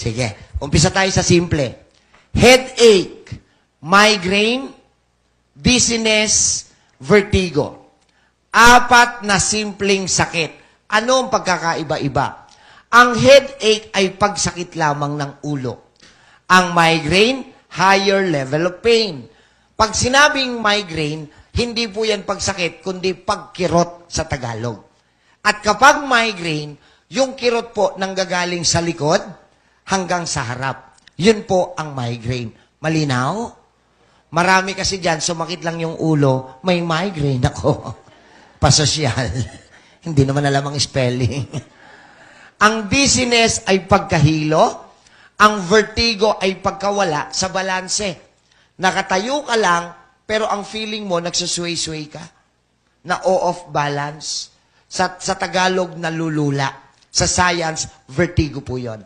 Sige, umpisa tayo sa simple. Headache, migraine, dizziness, vertigo. 4 na simpleng sakit. Ano ang pagkakaiba-iba? Ang headache ay pagsakit lamang ng ulo. Ang migraine, higher level of pain. Pag sinabing migraine, hindi po yan pagsakit, kundi pagkirot sa Tagalog. At kapag migraine, yung kirot po nanggagaling sa likod hanggang sa harap. Yun po ang migraine. Malinaw? Marami kasi dyan, sumakit lang yung ulo, may migraine ako. Pasosyal. Hindi naman alam ang spelling. Ang dizziness ay pagkahilo. Ang vertigo ay pagkawala sa balanse. Nakatayo ka lang, pero ang feeling mo, nagsusway-sway ka. Na off balance. Sa Tagalog, nalulula. Sa science, vertigo po yon.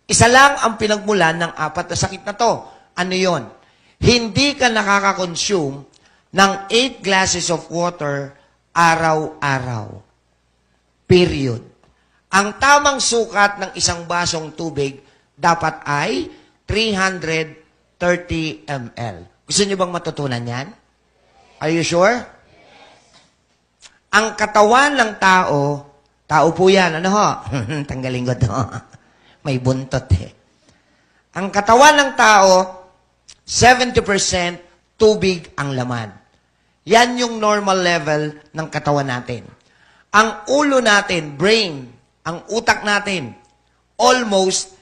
Isa lang ang pinagmulan ng 4 na sakit na to. Ano yon? Hindi ka nakaka-consume ng 8 glasses of water araw-araw. Period. Ang tamang sukat ng isang basong tubig dapat ay 330 ml. Gusto niyo bang matutunan yan? Are you sure? Ang katawan ng tao po yan, ano ho? Tanggalin ko to. May buntot eh. Ang katawan ng tao, 70% tubig ang laman. Yan yung normal level ng katawan natin. Ang ulo natin, brain, ang utak natin, almost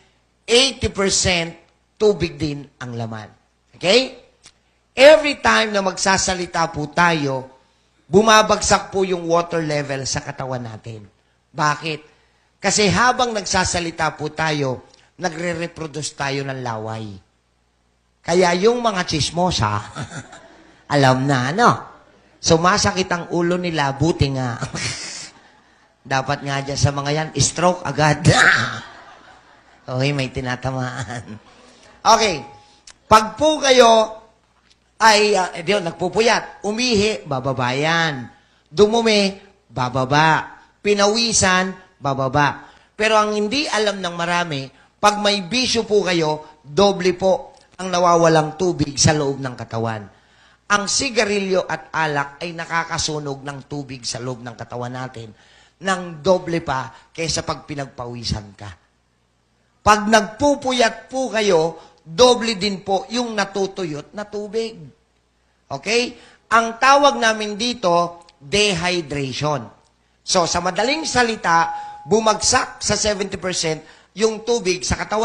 80% tubig din ang laman. Okay? Every time na magsasalita po tayo, bumabagsak po yung water level sa katawan natin. Bakit? Kasi habang nagsasalita po tayo, nagre-reproduce tayo ng laway. Kaya yung mga chismosa, alam na, ano? Sumasakit ang ulo nila, buti nga. Dapat nga dyan sa mga yan, stroke agad. Okay, may tinatamaan. Okay, pag po kayo ay, nagpupuyat, umihi, bababa yan. Dumumi, bababa. Pinawisan, bababa. Pero ang hindi alam ng marami, pag may bisyo po kayo, doble po ang nawawalang tubig sa loob ng katawan. Ang sigarilyo at alak ay nakakasunog ng tubig sa loob ng katawan natin ng doble pa kaysa pag pinagpawisan ka. Pag nagpupuyat po kayo, doble din po yung natutuyot na tubig. Okay? Ang tawag namin dito, dehydration. So, sa madaling salita, bumagsak sa 70% yung tubig sa katawan